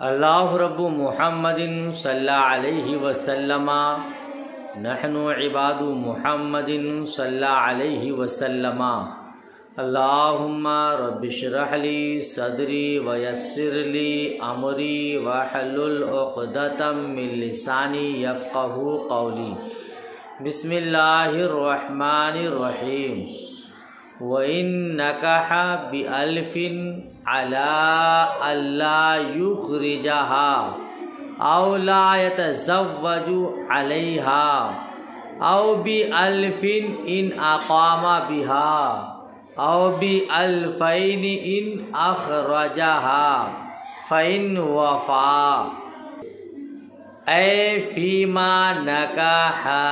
अल्लाहु रब्बु मुहम्मदिन सल्लल्लाहु अलैहि वसल्लम नहनु इबादु मुहम्मदिन सल्लल्लाहु अलैहि वसल्लम। अल्लाहुम्मा रब्बिश्रह ली सदरी व यस्सिर ली अमरी वहलुल उक़दतम मिन लिसानी यफ़क़हू क़ौली। बिस्मिल्लाहिर रहमानिर रहीम। व इन्नकह बिअल्फिन अला अल्ला युख़रिजहा औ ला यतज़व्वजु अलैहा औ बिअल्फिन इन अक़ामा बिहा औ बिअल्फ़ैनि इन अख़रजहा फ़इन वफ़ा ऐ फ़ीमा नकाहा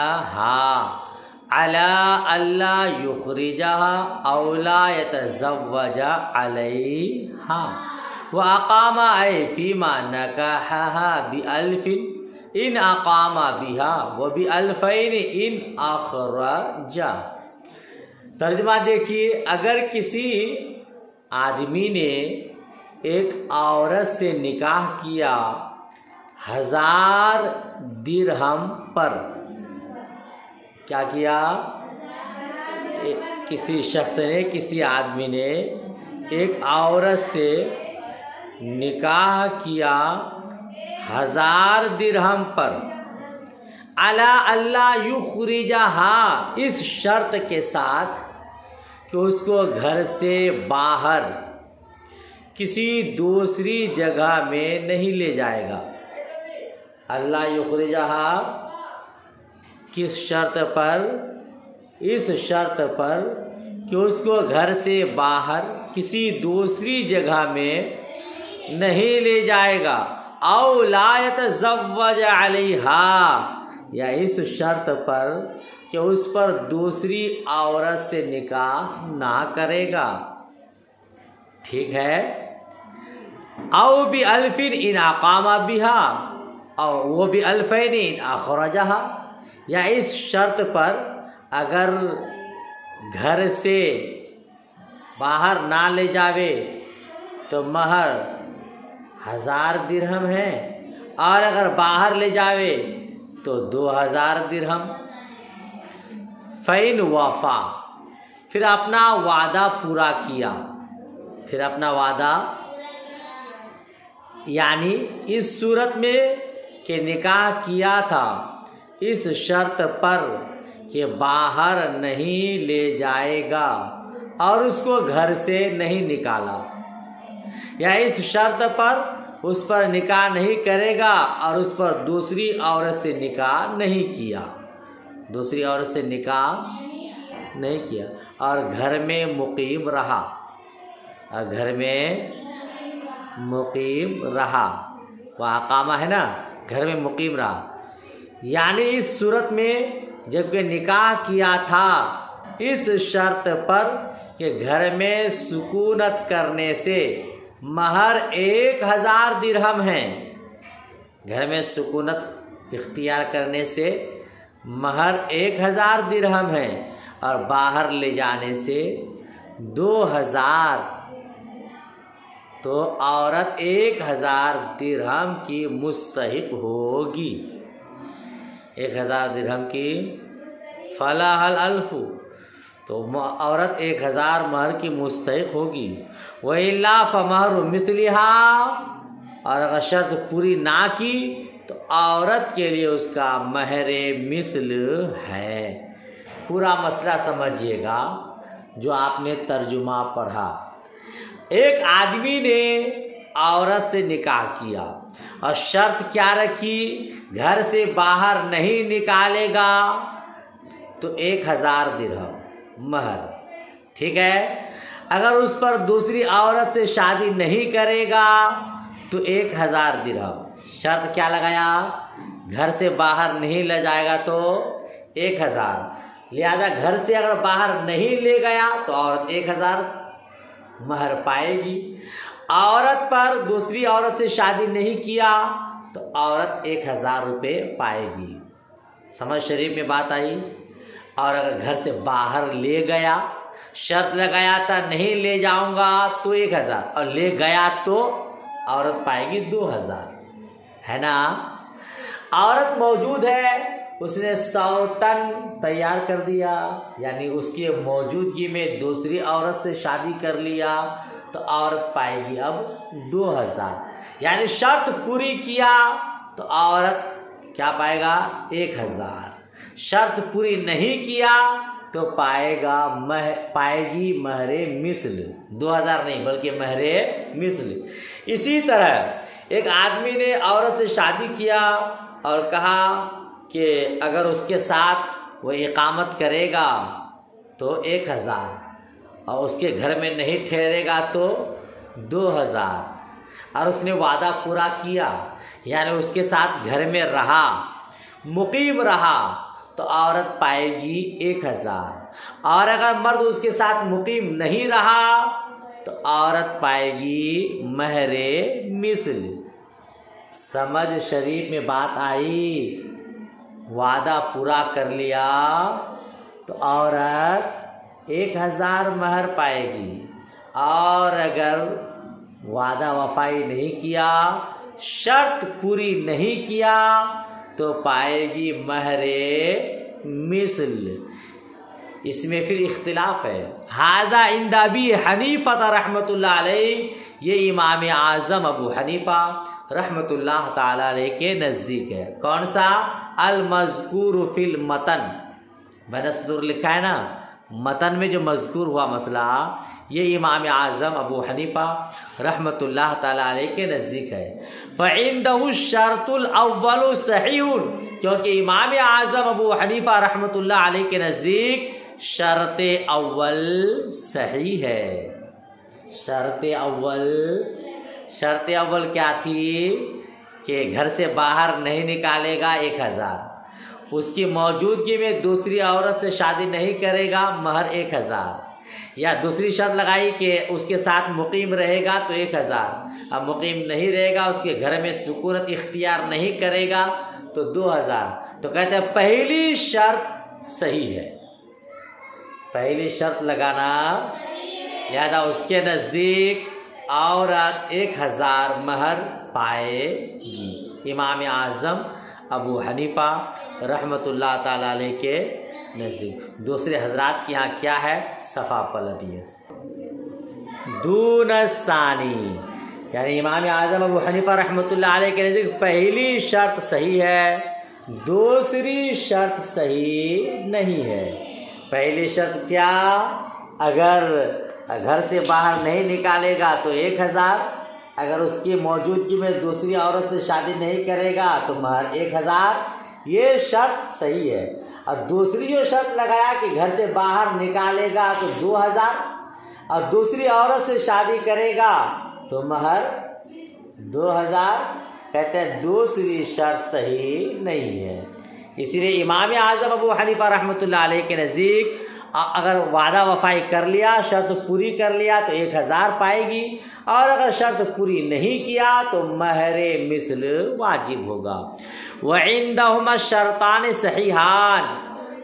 अला अल्ला युख़रिजहा औ ला यतज़व्वजा अलैहा व अक़ामा ऐ फ़ीमा नकाहा बिअल्फ़िन इन अक़ामा बिहा व बिअल्फ़ैनि इन अख़रजा। तर्जुमा देखिए, अगर किसी आदमी ने एक औरत से निकाह किया 1000 दिरहम पर, क्या किया? किसी शख्स ने, किसी आदमी ने एक औरत से निकाह किया 1000 दिरहम पर, अला अल्ला युख़रिजहा, इस शर्त के साथ कि उसको घर से बाहर किसी दूसरी जगह में नहीं ले जाएगा। अल्ला युख़रिजहा किस शर्त पर? इस शर्त पर कि उसको घर से बाहर किसी दूसरी जगह में नहीं ले जाएगा। औ ला यतज़व्वज अलैहा, या इस शर्त पर कि उस पर दूसरी औरत से निकाह ना करेगा। ठीक है। औ बिअल्फ़िन इन अक़ामा बिहा और वो बिअल्फ़ैनि इन अख़रजहा, या इस शर्त पर अगर घर से बाहर ना ले जावे तो महर 1000 दिरहम है, और अगर बाहर ले जावे तो 2000 दिरहम। फ़ैन वफ़ा, फिर अपना वादा पूरा किया। फिर अपना वादा यानी इस सूरत में कि निकाह किया था इस शर्त पर कि बाहर नहीं ले जाएगा और उसको घर से नहीं निकाला, या इस शर्त पर उस पर निकाह नहीं करेगा और उस पर दूसरी औरत से निकाह नहीं किया, दूसरी औरत से निकाह नहीं किया, और घर में मुकीम रहा, और घर में मुकीम रहा, वह अक़ामा है ना, घर में मुकीम रहा। यानी इस सूरत में जबकि निकाह किया था इस शर्त पर कि घर में सुकूनत करने से महर 1000 दिरहम है, घर में सुकूनत इख्तियार करने से महर 1000 दिरहम है, और बाहर ले जाने से 2000, तो औरत 1000 दिरहम की मुस्तहिक होगी। 1000 दिरहम की फलाहल अल्फु, तो औरत 1000 महर की मुस्तहिक होगी। वइल्ला फमहरु मिस्लिहा, और अगर शर्त पूरी ना की तो औरत के लिए उसका महरे मिस्ल है। पूरा मसला समझिएगा जो आपने तर्जुमा पढ़ा। एक आदमी ने औरत से निकाह किया और शर्त क्या रखी? घर से बाहर नहीं निकालेगा तो 1000 दिरहम महर। ठीक है। अगर उस पर दूसरी औरत से शादी नहीं करेगा तो 1000 दिरहम। शर्त क्या लगाया? घर से बाहर नहीं ले जाएगा तो 1000। लिहाजा घर से अगर बाहर नहीं ले गया तो औरत 1000 महर पाएगी। औरत पर दूसरी औरत से शादी नहीं किया तो औरत 1000 रुपये पाएगी। समझ शरीफ में बात आई। और अगर घर से बाहर ले गया, शर्त लगाया था नहीं ले जाऊंगा तो 1000, और ले गया तो औरत पाएगी 2000, है ना। औरत मौजूद है, उसने 100 टन तैयार कर दिया, यानी उसकी मौजूदगी में दूसरी औरत से शादी कर लिया, तो औरत पाएगी अब 2000। यानी शर्त पूरी किया तो औरत क्या पाएगा? 1000। शर्त पूरी नहीं किया तो पाएगी महरे मिस्ल, 2000 नहीं बल्कि महरे मिस्ल। इसी तरह एक आदमी ने औरत से शादी किया और कहा कि अगर उसके साथ वो इकामत करेगा तो 1000 और उसके घर में नहीं ठहरेगा तो 2000, और उसने वादा पूरा किया यानी उसके साथ घर में रहा, मुकीम रहा, तो औरत पाएगी 1000। और अगर मर्द उसके साथ मुकीम नहीं रहा तो औरत पाएगी महरे मिस्ल। समझ शरीफ में बात आई। वादा पूरा कर लिया तो औरत 1000 महर पाएगी, और अगर वादा वफाई नहीं किया, शर्त पूरी नहीं किया, तो पाएगी महरे मिस्ल। इसमें फिर इख्तिलाफ है। हाजा इंद अबी हनीफा रहमतुल्लाह अलैह, ये इमाम आज़म अबू हनीफा रहमतुल्लाह ताला अलैह के नज़दीक है। कौन सा? अल मज़कूर फिल मतन, मैंने सदूर लिखा है ना, मतन में जो मज़कूर हुआ मसला, ये इमाम आज़म अबू हनीफा रहमतुल्लाह ताला अलैह के नज़दीक है। फ़इंदहु शर्तुल अव्वलु सहीहुन, क्योंकि इमाम आज़म अबू हनीफा रहमतुल्लाह अलैह के नज़दीक शर्त अव्वल सही है। शर्त अव्वल क्या थी? कि घर से बाहर नहीं निकालेगा 1000, उसकी मौजूदगी में दूसरी औरत से शादी नहीं करेगा, महर 1000, या दूसरी शर्त लगाई कि उसके साथ मुकीम रहेगा तो 1000, अब मुकीम नहीं रहेगा, उसके घर में सुकूनत इख्तियार नहीं करेगा तो 2000। तो कहते हैं पहली शर्त सही है, पहली शर्त लगाना, लिहाजा उसके नज़दीक औरत 1000 महर पाएगी। इमाम आज़म अबू हनीफा रहमतुल्लाह ताला अलैह के नज़दीक। दूसरे हजरात के यहाँ क्या है? सफ़ा पलटिए। दून सानी, यानी इमाम आज़म अबू हनीफा रहमतुल्लाह अलैह के नज़दीक पहली शर्त सही है, दूसरी शर्त सही नहीं है। पहली शर्त क्या? अगर घर से बाहर नहीं निकालेगा तो 1000, अगर उसकी मौजूदगी में दूसरी औरत से शादी नहीं करेगा तो महर 1000, ये शर्त सही है। और दूसरी जो शर्त लगाया कि घर से बाहर निकालेगा तो 2000, और दूसरी औरत से शादी करेगा तो महर 2000, कहते हैं दूसरी शर्त सही नहीं है। इसीलिए इमाम आज़म अबू हनीफा रहमतुल्लाह अलैह के नज़दीक अगर वादा वफाई कर लिया, शर्त पूरी कर लिया तो 1000 पाएगी, और अगर शर्त पूरी नहीं किया तो महरे मिस्ल वाजिब होगा। व इंदहुमा शर्तान सहीहान,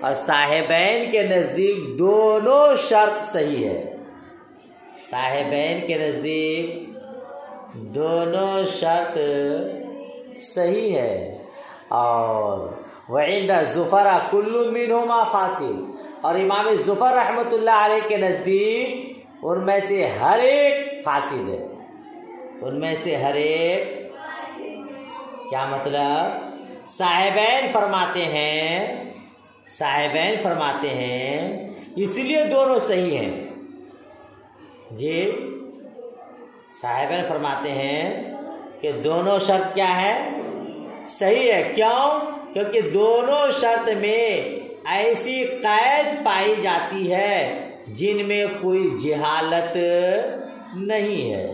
और साहिबैन के नज़दीक दोनों शर्त सही है। साहिबैन के नज़दीक दोनों शर्त सही है। और व इंद ज़ुफ़र कुल्लु मिनहुमा फासिल, और इमाम ज़ुफ़र रहमतुल्लाह अलैह के नज़दीक उनमें से हर एक फासिल है। उनमें से हर एक क्या मतलब? साहिबैन फरमाते हैं इसलिए दोनों सही हैं। जी, साहिबैन फरमाते हैं कि दोनों शर्त क्या है? सही है। क्यों? क्योंकि दोनों शर्त में ऐसी कैद पाई जाती है जिनमें कोई जहालत नहीं है,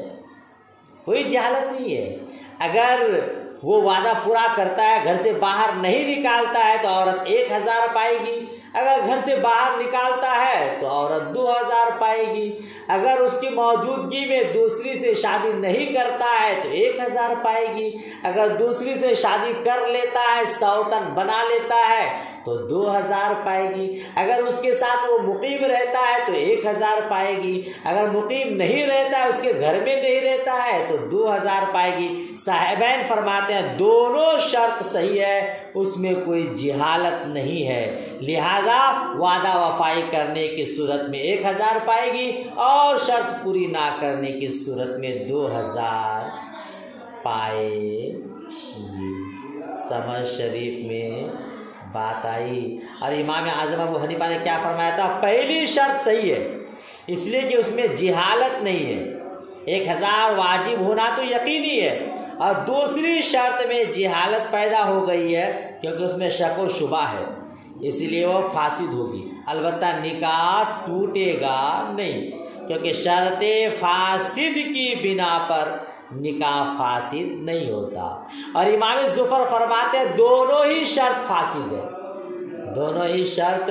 कोई जहालत नहीं है। अगर वो वादा पूरा करता है, घर से बाहर नहीं निकालता है तो औरत 1000 पाएगी, अगर घर से बाहर निकालता है तो औरत 2000 पाएगी, अगर उसकी मौजूदगी में दूसरी से शादी नहीं करता है तो 1000 पाएगी, अगर दूसरी से शादी कर लेता है, सौतन बना लेता है तो 2000 पाएगी, अगर उसके साथ वो मुकीम रहता है तो 1000 पाएगी। अगर मुकीम नहीं रहता है, उसके घर में नहीं रहता है, तो 2000 पाएगी। साहिबैन फरमाते हैं दोनों शर्त सही है, उसमें कोई जिहालत नहीं है, लिहाजा वादा वफाई करने की सूरत में 1000 पाएगी और शर्त पूरी ना करने की सूरत में 2000 पाएगी। समझ शरीफ में बात आई। और इमाम आज़म अबू हनीफा ने क्या फरमाया था? पहली शर्त सही है इसलिए कि उसमें जिहालत नहीं है, 1000 वाजिब होना तो यकीनी है, और दूसरी शर्त में जिहालत पैदा हो गई है क्योंकि उसमें शक व शुबा है, इसलिए वो फासिद होगी। अलबत्ता निकाह टूटेगा नहीं, क्योंकि शर्त फासिद की बिना पर निकाह फासिद नहीं होता। और इमाम ज़ुफ़र फरमाते हैं दोनों ही शर्त फासिद है, दोनों ही शर्त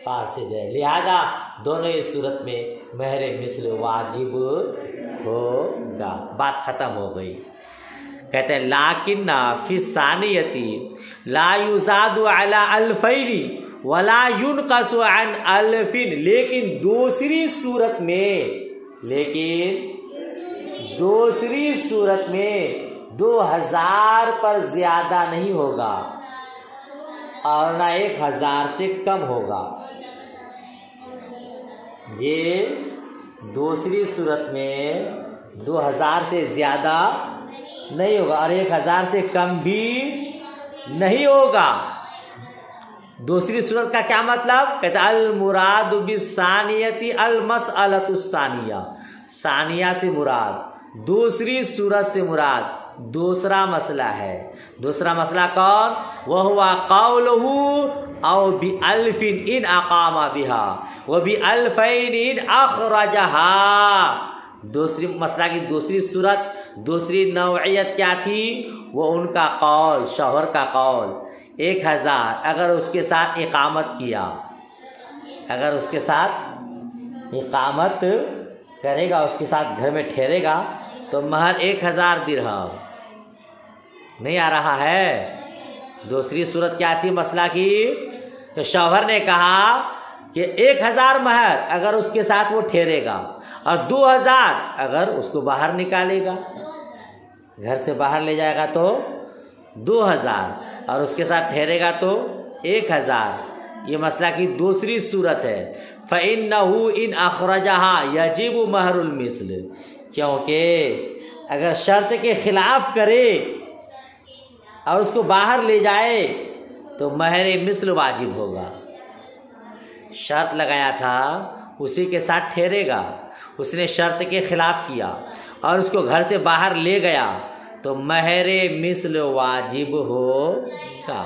फासिद है, लिहाजा दोनों ही सूरत में महरे मिस्ल वाजिब होगा। बात खत्म हो गई। कहते हैं लाकिन्ना फी सानियती ला युज़ादु अला अल्फैनी वला युनक़सु अन अल्फिन, लेकिन दूसरी सूरत में 2000 पर ज्यादा नहीं होगा और ना 1000 से कम होगा। ये दूसरी सूरत में 2000 से ज्यादा नहीं होगा और 1000 से कम भी नहीं होगा। दूसरी सूरत का क्या मतलब? कहते अल मुराद बिस्सानियती अल मसअलतु सानिया, सानिया से मुराद, दूसरी सूरत से मुराद दूसरा मसला है। दूसरा मसला कौन? वह हुआ कौलहू औ बि अल्फिन इन अकामा बिहा व बि अल्फैन इन अखरजहा। दूसरी मसला की दूसरी सूरत, दूसरी नौइयत क्या थी? वो उनका कौल, शौहर का कौल 1000 अगर उसके साथ इकामत किया, अगर उसके साथ इकामत करेगा, उसके साथ घर में ठहरेगा तो महर 1000 दिरहम। नहीं आ रहा है? दूसरी सूरत क्या थी मसला की? तो शौहर ने कहा कि 1000 महर अगर उसके साथ वो ठहरेगा और 2000 अगर उसको बाहर निकालेगा, घर से बाहर ले जाएगा तो 2000 और उसके साथ ठहरेगा तो 1000। ये मसला की दूसरी सूरत है। फ़इन्नहु इन अखरजहा यजिबु महरुल मिस्ल, क्योंकि अगर शर्त के खिलाफ करे और उसको बाहर ले जाए तो महर मिस्ल वाजिब होगा। शर्त लगाया था उसी के साथ ठहरेगा, उसने शर्त के खिलाफ किया और उसको घर से बाहर ले गया तो महर मिस्ल वाजिब होगा।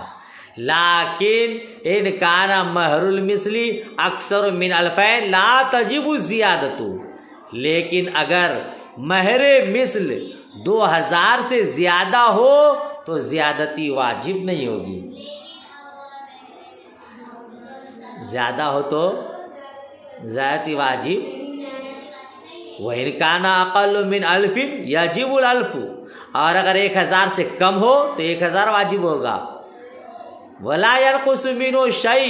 लाकिन इन काना महरुल मिस्ली अक्सर मिन अल्फैन ला तजिबु ज़ियादतु, लेकिन अगर महर मिस्ल 2000 से ज्यादा हो तो ज्यादती वाजिब नहीं होगी। ज्यादा हो तो ज्यादती वाजिब। वह इनकाना अक़ल मिन अल्फिन यजिबुल अल्फु, और अगर 1000 से कम हो तो 1000 वाजिब होगा। वला यनक़ुसु मिन्हु शै,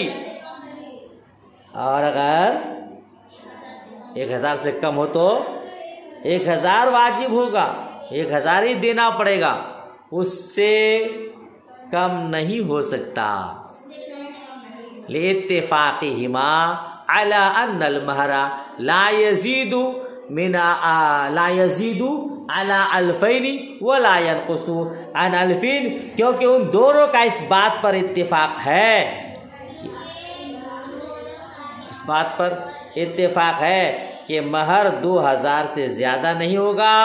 और अगर 1000 से कम हो तो 1000 वाजिब होगा, 1000 ही देना पड़ेगा, उससे कम नहीं हो सकता। लिइत्तिफ़ाक़िहिमा अला अन्नल महरा ला यज़ीदु अला अल्फैनी वला यनक़ुसु अन अल्फिन, क्योंकि उन दोनों का इस बात पर इत्तिफाक है, इस बात पर इत्तिफाक है कि महर 2000 से ज्यादा नहीं होगा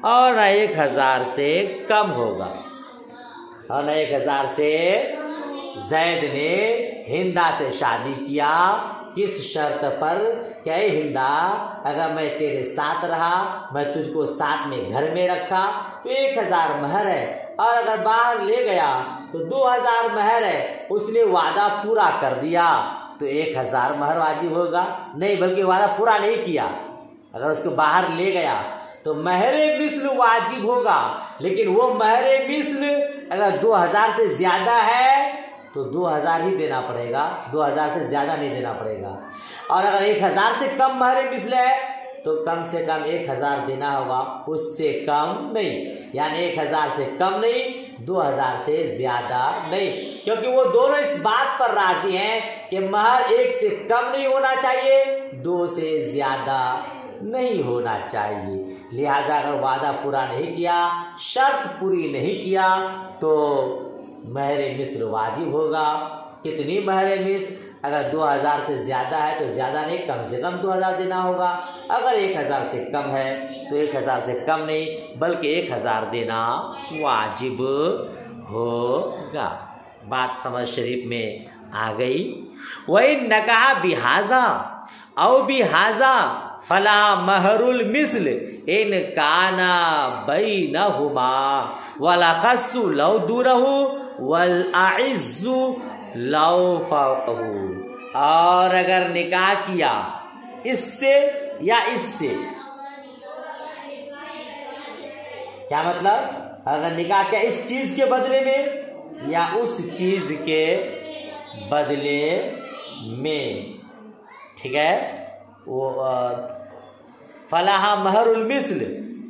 और न 1000 से कम होगा। और न 1000 से जैद ने हिंदा से शादी किया, किस शर्त पर? क्या हिंदा, अगर मैं तेरे साथ रहा, मैं तुझको साथ में घर में रखा तो 1000 महर है, और अगर बाहर ले गया तो 2000 महर है। उसने वादा पूरा कर दिया तो 1000 महर वाजिब होगा? नहीं, बल्कि वादा पूरा नहीं किया, अगर उसको बाहर ले गया तो महरे मिस्ल वाजिब होगा। लेकिन वो महरे मिस्ल अगर 2000 से ज्यादा है तो 2000 ही देना पड़ेगा, 2000 से ज़्यादा नहीं देना पड़ेगा। और अगर 1000 से कम महर मिस्ल है तो कम से कम 1000 देना होगा, उससे कम नहीं। यानी 1000 से कम नहीं, 2000 से ज़्यादा नहीं, क्योंकि वो दोनों इस बात पर राजी हैं कि महर 1 से कम नहीं होना चाहिए, 2 से ज़्यादा नहीं होना चाहिए। लिहाजा अगर वादा पूरा नहीं किया, शर्त पूरी नहीं किया तो महर मिस्र वाजिब होगा। कितनी महर मिस्र? अगर 2000 से ज़्यादा है तो ज़्यादा नहीं, कम से कम 2000 देना होगा। अगर 1000 से कम है तो 1000 से कम नहीं बल्कि 1000 देना वाजिब होगा। बात समझ शरीफ में आ गई। वही नकाहा बिहाजा औ बिहाजा फला महरुल मिस्ल इन काना बैनहुमा वला खस्सु लौ दूरहु वल आइज़्ज़ु लौ फौक़हु। और अगर निकाह किया इससे या इससे, क्या मतलब? अगर निकाह किया इस चीज के बदले में या उस चीज के बदले में, ठीक है, वो फलाहा महरुल मिस्ल,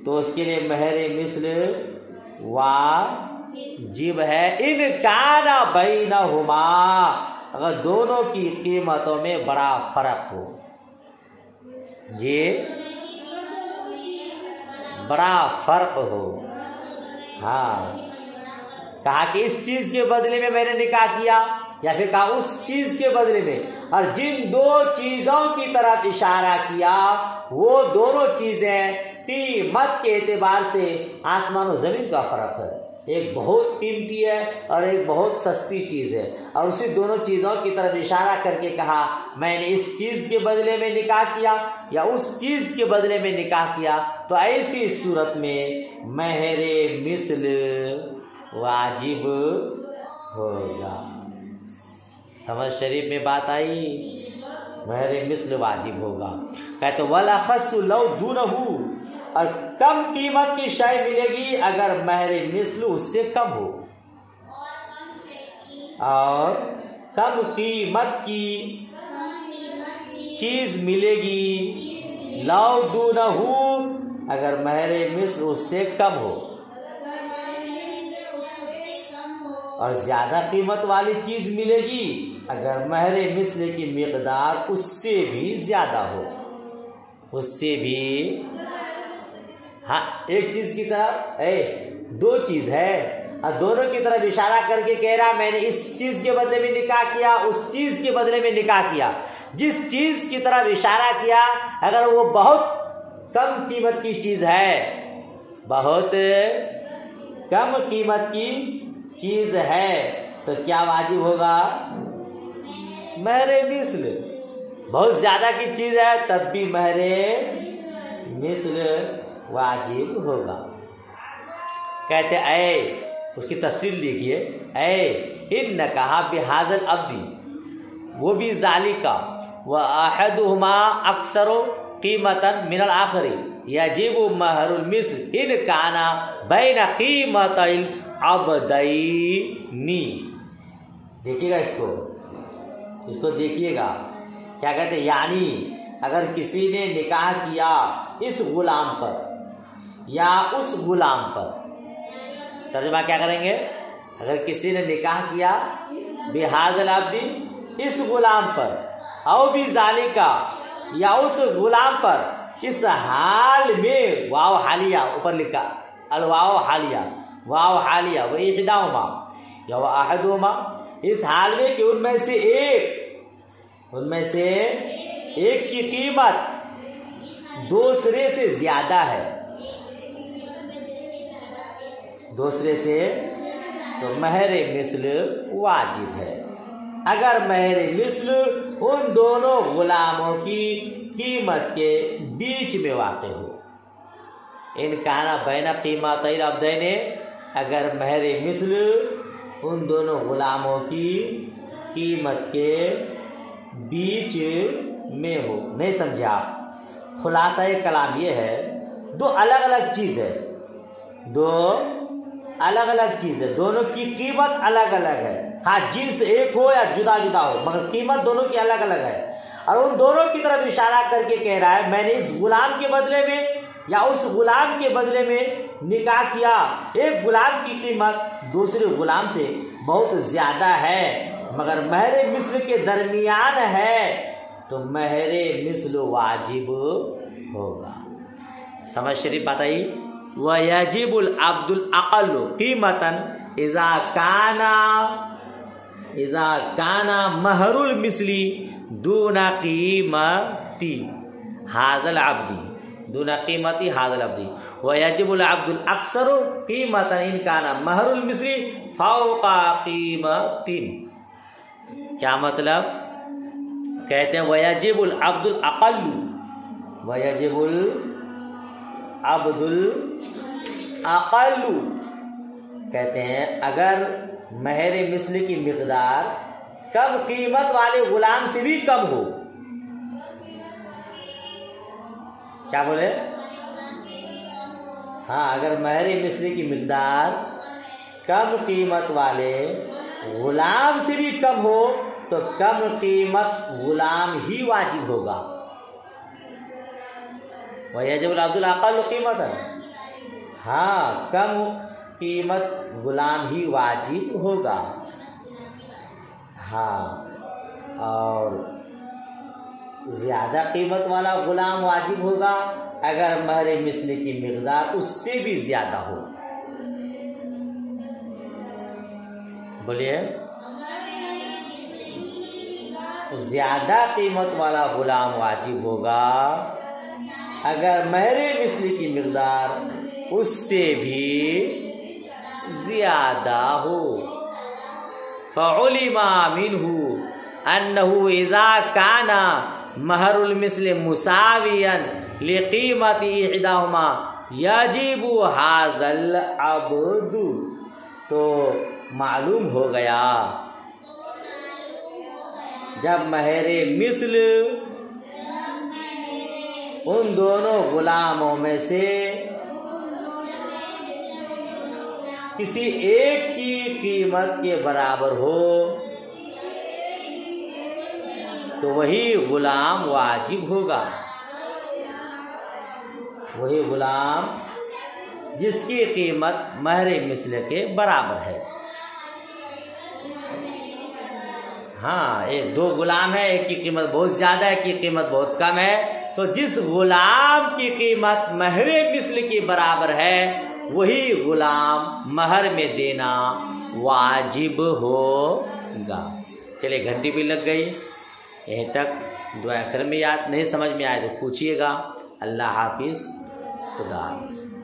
तो उसके लिए महर मिस्ल वाजिब है। इन काना बैनहुमा, अगर दोनों की कीमतों में बड़ा फर्क हो, ये बड़ा फर्क हो। हाँ, कहा कि इस चीज के बदले में मैंने निकाह किया, या फिर कहा उस चीज के बदले में, और जिन दो चीजों की तरफ इशारा किया वो दोनों चीजें कीमत के एतबार से आसमान और जमीन का फर्क है। एक बहुत कीमती है और एक बहुत सस्ती चीज है, और उसी दोनों चीजों की तरफ इशारा करके कहा मैंने इस चीज के बदले में निकाह किया या उस चीज के बदले में निकाह किया, तो ऐसी सूरत में महरे मिस्ल वाजिब होगा। समझ शरीफ में बात आई? महरे मिस्ल वाजिब होगा। कहते वला खस्सु लौ दूनहु, और कम कीमत की शय मिलेगी अगर महरे मिस्ल उससे कम हो, और कम कीमत की चीज मिलेगी लौ दूनहु अगर महरे मिस्ल उससे कम हो, और ज्यादा कीमत वाली चीज मिलेगी अगर महरे मिस्ल की मिकदार उससे भी ज्यादा हो, उससे भी। हाँ, एक चीज की तरफ दो चीज है और दोनों की तरफ इशारा करके कह रहा मैंने इस चीज के बदले में निकाह किया, उस चीज के बदले में निकाह किया। जिस चीज की तरफ इशारा किया अगर वो बहुत कम कीमत की चीज है, बहुत कम कीमत की चीज है, तो क्या वाजिब होगा? महरे मिस्ल। बहुत ज्यादा की चीज है तब भी महरे मिस्ल वाजिब होगा। कहते उसकी तफसील देखिए, इन कहा बिहाजल अब्दी, वो भी जालिका व अहदुहुमा अक्सरो कीमतन मिनल आखिरी यजीबु महरुल मिस्ल इन काना बैन कीमतैल अबदैनी। देखिएगा इसको देखिएगा क्या कहते हैं। यानी अगर किसी ने निकाह किया इस गुलाम पर या उस गुलाम पर, तर्जुमा क्या करेंगे? अगर किसी ने निकाह किया बिहाजल अब्दी इस गुलाम पर, औ भी जालिका या उस गुलाम पर, इस हाल में वाव हालिया ऊपर लिखा, अलवाव हालिया वाव हालिया व इहदाहुमा या व अहदुहुमा, इस हाल में कि उनमें से एक की कीमत दूसरे से ज्यादा है, दूसरे से, तो महरे मिस्ल वाजिब है। अगर महरे मिस्ल उन दोनों गुलामों की कीमत के बीच में वाक़ हो, इन काना बैना कीमतैल अब्दैने, अगर महरे मिस्ल उन दोनों गुलामों की कीमत के बीच में हो। नहीं समझे आप? खुलासा कलाम ये है, दो अलग अलग चीज़ है, दो अलग अलग चीज़ है, दोनों की कीमत अलग अलग है, हाँ जिन्स एक हो या जुदा जुदा हो, मगर कीमत दोनों की अलग अलग है। और उन दोनों की तरफ इशारा करके कह रहा है मैंने इस गुलाम के बदले में या उस गुलाम के बदले में निकाह किया। एक गुलाम की कीमत दूसरे गुलाम से बहुत ज्यादा है, मगर महरे मिस्ल के दरमियान है तो महरे मिस्ल वाजिब होगा। समझ शरीफ बात आई। वह यजीबुल अब्दुल अक़ल कीमतन इज़ा काना महरुल मिस्ली दूना कीमती हाज़ल अब्दी दूना कीमती हाज़ल अब्दी व यजिबुल अब्दुल अक्सर कीमतन इन काना महरुल मिस्ली फ़ौक़ा कीमतिन। क्या मतलब? कहते हैं वयजिबुल अब्दुल अक़ल्लु वयजिबुल अब्दुल अक़ल्लु, कहते हैं अगर महरे मिस्ल की मिकदार कम कीमत वाले गुलाम से भी कम हो। क्या बोले? हाँ, अगर महरे मिस्ल की मिकदार कम कीमत वाले गुलाम से भी कम हो तो कम कीमत गुलाम ही वाजिब होगा। वयजिबुल अब्दुल अक़ल्लु कीमतन, हाँ कम कीमत गुलाम ही वाजिब होगा। हाँ, और ज़्यादा कीमत वाला गुलाम वाजिब होगा अगर महरे मिस्ल की मिकदार उससे भी ज़्यादा हो। बोलिए। ज़्यादा कीमत वाला गुलाम वाजिब होगा अगर महरे मिस्ल की मिकदार उससे भी ज़्यादा हो। फ़उलिमा मिन्हु अन्नहु इज़ा काना महरुल मिस्ल मुसावियन लिक़ीमति इहदाहुमा यजिबु हाज़ल अब्दु। तो मालूम हो गया जब महरे मिस्ल उन दोनों गुलामों में से किसी एक की कीमत के बराबर हो तो वही गुलाम वाजिब होगा। वही गुलाम जिसकी कीमत महरे मिस्ल के बराबर है। हाँ, एक दो गुलाम है, एक की कीमत बहुत ज़्यादा है, एक की कीमत बहुत कम है, तो जिस गुलाम की कीमत महरे मिस्ल के बराबर है वही गुलाम महर में देना वाजिब होगा। चलिए, घंटी भी लग गई। यहीं तक दुआ आखिर में याद नहीं समझ में आए तो पूछिएगा। अल्लाह हाफिज़, खुदा हाफिज़।